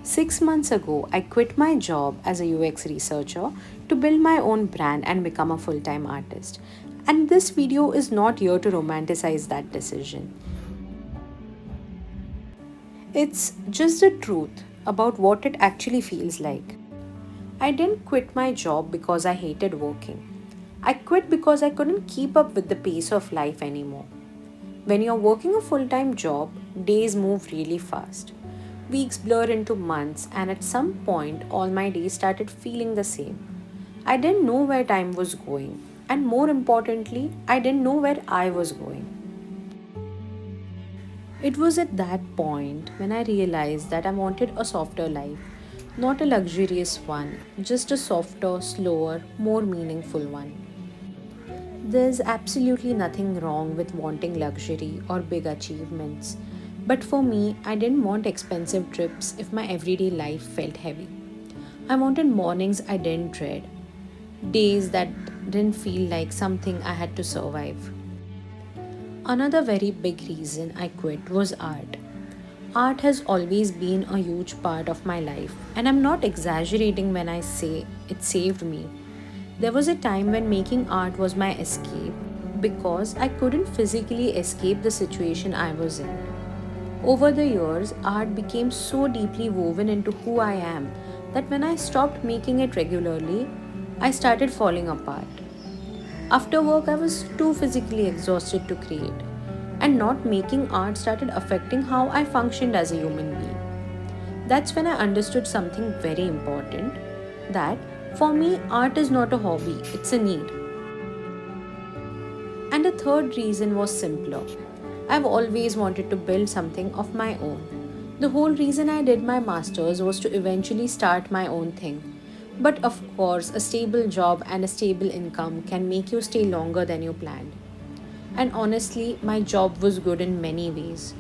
6 months ago, I quit my job as a UX researcher to build my own brand and become a full time artist. And this video is not here to romanticize that decision. It's just the truth about what it actually feels like. I didn't quit my job because I hated working. I quit because I couldn't keep up with the pace of life anymore. When you're working a full time job, days move really fast. Weeks blur into months, and at some point, all my days started feeling the same. I didn't know where time was going, and more importantly, I didn't know where I was going. It was at that point when I realized that I wanted a softer life, not a luxurious one, just a softer, slower, more meaningful one. There's absolutely nothing wrong with wanting luxury or big achievements. But for me, I didn't want expensive trips if my everyday life felt heavy. I wanted mornings I didn't dread, days that didn't feel like something I had to survive. Another very big reason I quit was art. Art has always been a huge part of my life, and I'm not exaggerating when I say it saved me. There was a time when making art was my escape because I couldn't physically escape the situation I was in. Over the years, art became so deeply woven into who I am that when I stopped making it regularly, I started falling apart. After work, I was too physically exhausted to create, and not making art started affecting how I functioned as a human being. That's when I understood something very important, that for me, art is not a hobby, it's a need. And the third reason was simpler. I've always wanted to build something of my own. The whole reason I did my master's was to eventually start my own thing. But of course, a stable job and a stable income can make you stay longer than you planned. And honestly, my job was good in many ways.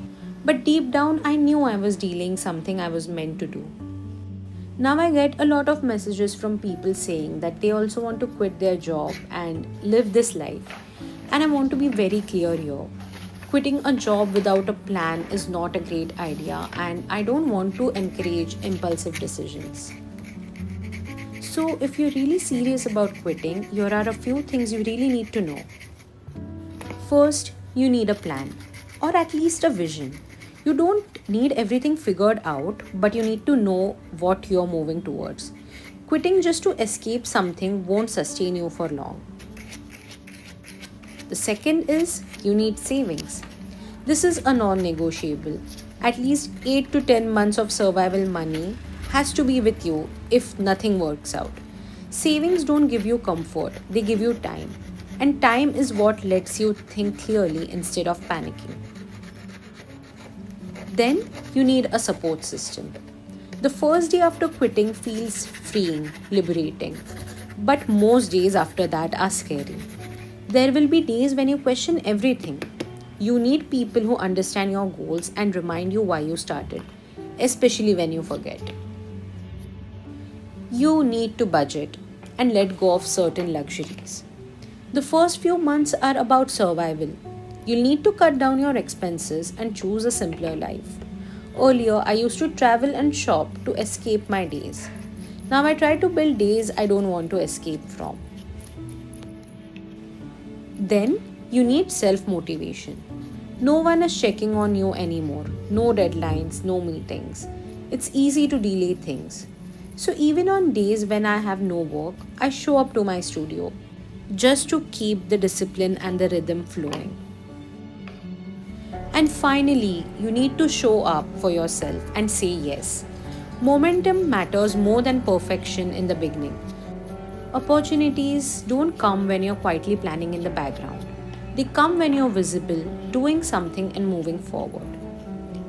But deep down, I knew I was dealing something I was meant to do. Now I get a lot of messages from people saying that they also want to quit their job and live this life. And I want to be very clear here. Quitting a job without a plan is not a great idea, and I don't want to encourage impulsive decisions. So, if you're really serious about quitting, here are a few things you really need to know. First, you need a plan, or at least a vision. You don't need everything figured out, but you need to know what you're moving towards. Quitting just to escape something won't sustain you for long. The second is you need savings. This is a non negotiable. At least 8 to 10 months of survival money has to be with you if nothing works out. Savings don't give you comfort, they give you time. And time is what lets you think clearly instead of panicking. Then you need a support system. The first day after quitting feels freeing, liberating. But most days after that are scary. There will be days when you question everything. You need people who understand your goals and remind you why you started, especially when you forget. You need to budget and let go of certain luxuries. The first few months are about survival. You'll need to cut down your expenses and choose a simpler life. Earlier, I used to travel and shop to escape my days. Now I try to build days I don't want to escape from. Then you need self motivation. No one is checking on you anymore. No deadlines, no meetings. It's easy to delay things. So, even on days when I have no work, I show up to my studio just to keep the discipline and the rhythm flowing. And finally, you need to show up for yourself and say yes. Momentum matters more than perfection in the beginning. Opportunities don't come when you're quietly planning in the background. They come when you're visible, doing something and moving forward.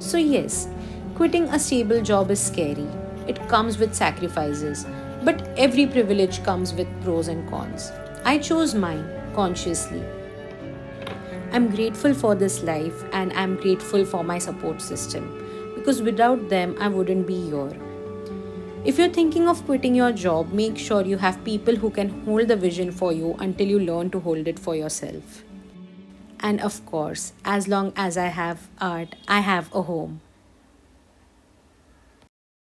So, yes, quitting a stable job is scary. It comes with sacrifices, but every privilege comes with pros and cons. I chose mine consciously. I'm grateful for this life and I'm grateful for my support system because without them, I wouldn't be here. If you're thinking of quitting your job, make sure you have people who can hold the vision for you until you learn to hold it for yourself. And of course, as long as I have art, I have a home.